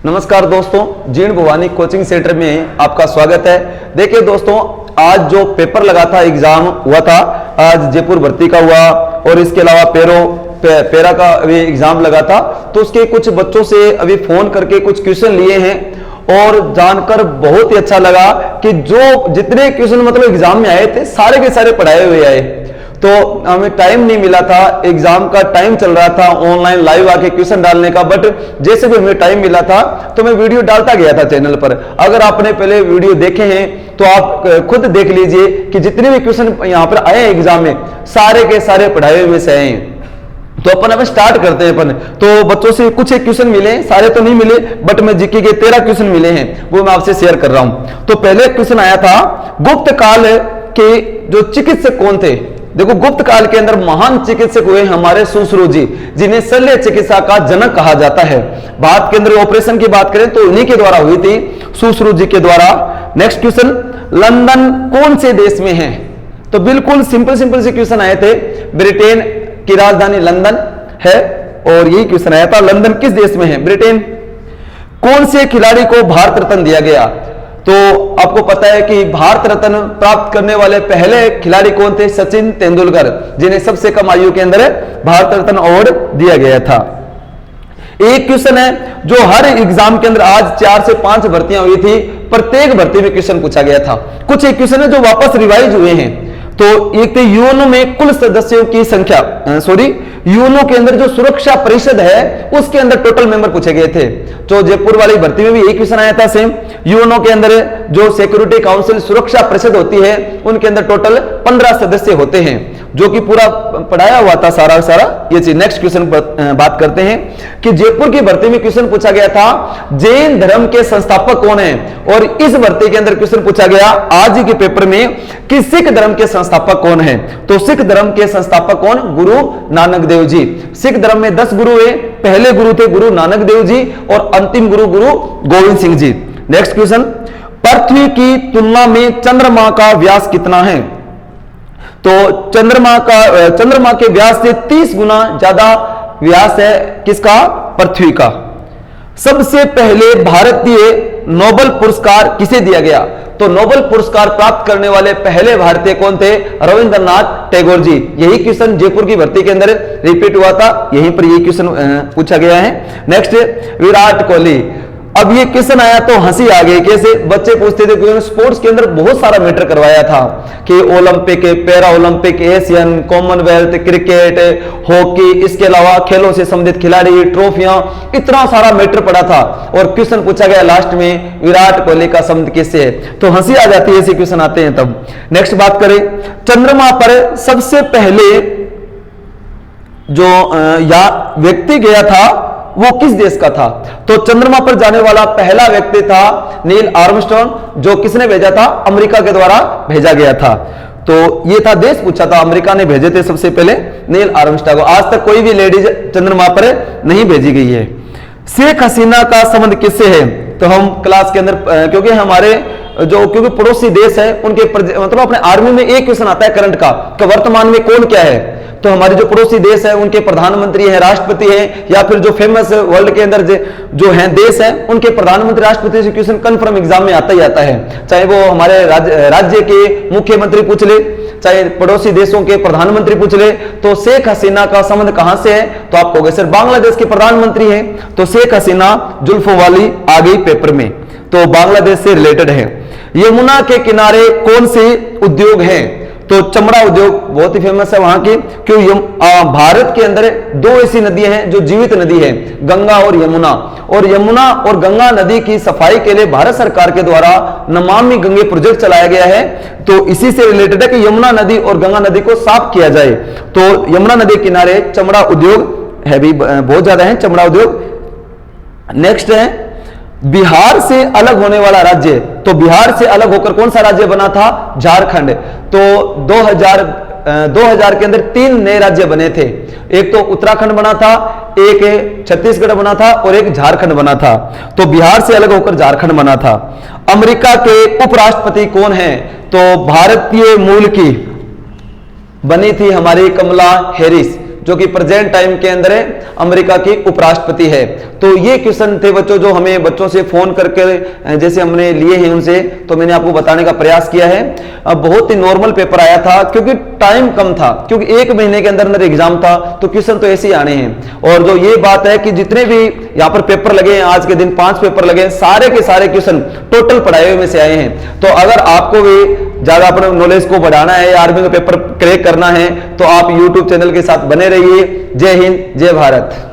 नमस्कार दोस्तों, जीण भवानी कोचिंग सेंटर में आपका स्वागत है। देखिए दोस्तों, आज जो पेपर लगा था, एग्जाम हुआ था, आज जयपुर भर्ती का हुआ और इसके अलावा पेरा का भी एग्जाम लगा था। तो उसके कुछ बच्चों से अभी फोन करके कुछ क्वेश्चन लिए हैं और जानकर बहुत ही अच्छा लगा कि जो जितने क्वेश्चन मतलब एग्जाम में आए थे सारे के सारे पढ़ाए हुए आए। तो हमें टाइम नहीं मिला था, एग्जाम का टाइम चल रहा था ऑनलाइन लाइव आके क्वेश्चन डालने का, बट जैसे भी हमें टाइम मिला था तो मैं वीडियो डालता गया था चैनल पर। अगर आपने पहले वीडियो देखे हैं तो आप खुद देख लीजिए कि जितने भी क्वेश्चन यहाँ पर आए एग्जाम में सारे के सारे पढ़ाए हुए से आए हैं। तो अपन अब स्टार्ट करते हैं। अपन तो बच्चों से कुछ एक क्वेश्चन मिले, सारे तो नहीं मिले, बट मैं जीके के 13 क्वेश्चन मिले हैं, वो मैं आपसे शेयर कर रहा हूं। तो पहले क्वेश्चन आया था, गुप्त काल के जो चिकित्सक कौन थे। देखो, गुप्त काल के अंदर महान चिकित्सक हुए हमारे सुश्रुत जी, जिन्हें शल्य चिकित्सा का जनक कहा जाता है। भारत के अंदर ऑपरेशन की बात करें तो उन्हीं के द्वारा हुई थी, सुश्रुत जी के द्वारा। नेक्स्ट क्वेश्चन, लंदन कौन से देश में है। तो बिल्कुल सिंपल से क्वेश्चन आए थे। ब्रिटेन की राजधानी लंदन है और यही क्वेश्चन आया था, लंदन किस देश में है, ब्रिटेन। कौन से खिलाड़ी को भारत रत्न दिया गया। तो आपको पता है कि भारत रत्न प्राप्त करने वाले पहले खिलाड़ी कौन थे, सचिन तेंदुलकर, जिन्हें सबसे कम आयु के अंदर भारत रत्न अवार्ड दिया गया था। एक क्वेश्चन है जो हर एग्जाम के अंदर आज 4 से 5 भर्तियां हुई थी, प्रत्येक भर्ती में क्वेश्चन पूछा गया था। कुछ एक क्वेश्चन है जो वापस रिवाइज हुए हैं। तो एक थे यूएनओ में कुल सदस्यों की संख्या, यूएनओ के अंदर जो सुरक्षा परिषद है उसके अंदर टोटल मेंबर पूछे गए थे। तो जयपुर वाली भर्ती में भी एक क्वेश्चन आया था सेम। यूएनओ के अंदर जो सिक्योरिटी काउंसिल सुरक्षा परिषद होती है उनके अंदर टोटल 15 सदस्य होते हैं, जो कि पूरा पढ़ाया हुआ था सारा ये चीज। नेक्स्ट क्वेश्चन बात करते हैं कि जयपुर की भर्ती में क्वेश्चन पूछा गया था, जैन धर्म के संस्थापक कौन है। और इस भर्ती के अंदर क्वेश्चन पूछा गया आज ही के पेपर में कि सिख धर्म के संस्थापक कौन है। तो सिख धर्म के संस्थापक कौन, गुरु नानक देव जी। सिख धर्म में 10 गुरु है, पहले गुरु थे गुरु नानक देव जी और अंतिम गुरु गोविंद सिंह जी। नेक्स्ट क्वेश्चन, पृथ्वी की तुलना में चंद्रमा का व्यास कितना है। तो चंद्रमा के व्यास से 30 गुना ज्यादा व्यास है किसका, पृथ्वी का। सबसे पहले भारतीय नोबेल पुरस्कार किसे दिया गया। तो नोबेल पुरस्कार प्राप्त करने वाले पहले भारतीय कौन थे, रविंद्रनाथ टैगोर जी। यही क्वेश्चन जयपुर की भर्ती के अंदर रिपीट हुआ था, यहीं पर यही क्वेश्चन पूछा गया है। नेक्स्ट, विराट कोहली। अब ये क्वेश्चन आया तो हंसी आ गई, कैसे बच्चे पूछते थे, क्योंकि स्पोर्ट्स के अंदर बहुत सारा मैटर करवाया था कि Olympic, para Olympic, Asian, Commonwealth, cricket, hockey, इसके अलावा खेलों से संबंधित खिलाड़ी, ट्रॉफियां, इतना सारा मैटर पड़ा था। और क्वेश्चन पूछा गया लास्ट में विराट कोहली का संबंध किससे है, तो हंसी आ जाती है ऐसे क्वेश्चन आते हैं तब। नेक्स्ट बात करें, चंद्रमा पर सबसे पहले जो व्यक्ति गया था वो किस देश का था। तो चंद्रमा पर जाने वाला पहला व्यक्ति था नील आर्मस्ट्रॉन्ग, जो किसने भेजा था, अमेरिका के द्वारा भेजा गया था। तो ये था देश पूछा था, अमेरिका ने भेजे थे सबसे पहले नील आर्मस्ट्रॉन्ग को। आज तक कोई भी लेडीज चंद्रमा पर नहीं भेजी गई है। शेख हसीना का संबंध किससे है। तो हम क्लास के अंदर क्योंकि पड़ोसी देश है उनके मतलब अपने आर्मी में एक क्वेश्चन आता है करंट का, कि वर्तमान में कौन क्या है। तो हमारे जो पड़ोसी देश है उनके प्रधानमंत्री हैं, राष्ट्रपति हैं, या फिर जो फेमस वर्ल्ड के अंदर जो हैं देश हैं उनके प्रधानमंत्री राष्ट्रपति से क्वेश्चन कंफर्म एग्जाम में आता ही आता है। चाहे वो हमारे राज्य के मुख्यमंत्री पूछ ले, चाहे पड़ोसी देशों के प्रधानमंत्री पूछ ले। तो शेख हसीना का संबंध कहां से है, तो आप कहोगे सर बांग्लादेश के प्रधानमंत्री हैं। तो शेख हसीना जुल्फों वाली आ गई पेपर में, तो बांग्लादेश से रिलेटेड है। यमुना के किनारे कौन से उद्योग हैं। तो चमड़ा उद्योग बहुत ही फेमस है वहां की, क्योंकि भारत के अंदर 2 ऐसी नदियां हैं जो जीवित नदी है, गंगा और यमुना। और यमुना और गंगा नदी की सफाई के लिए भारत सरकार के द्वारा नमामि गंगे प्रोजेक्ट चलाया गया है। तो इसी से रिलेटेड है कि यमुना नदी और गंगा नदी को साफ किया जाए। तो यमुना नदी किनारे चमड़ा उद्योग है भी बहुत ज्यादा है, चमड़ा उद्योग। नेक्स्ट है बिहार से अलग होने वाला राज्य। तो बिहार से अलग होकर कौन सा राज्य बना था, झारखंड। तो 2000 के अंदर 3 नए राज्य बने थे। एक तो उत्तराखंड बना था, एक छत्तीसगढ़ बना था और एक झारखंड बना था। तो बिहार से अलग होकर झारखंड बना था। अमेरिका के उपराष्ट्रपति कौन है। तो भारतीय मूल की बनी थी हमारी कमला हैरिस, जो कि प्रेजेंट टाइम के अंदर अमेरिका की उपराष्ट्रपति है। तो ये क्वेश्चन थे बच्चों, जो हमें बच्चों से फोन करके जैसे हमने लिए हैं उनसे, तो मैंने आपको बताने का प्रयास किया है। अब बहुत ही नॉर्मल पेपर आया था क्योंकि टाइम कम था, क्योंकि 1 महीने के अंदर एग्जाम था, तो क्वेश्चन तो ऐसे ही आने हैं। और जो ये बात है कि जितने भी यहाँ पर पेपर लगे हैं, आज के दिन 5 पेपर लगे हैं, सारे के सारे क्वेश्चन टोटल पढ़ाए हुए में से आए हैं। तो अगर आपको भी ज्यादा अपने नॉलेज को बढ़ाना है, आर्मी का पेपर क्रैक करना है, तो आप YouTube चैनल के साथ बने रहिए। जय हिंद, जय भारत।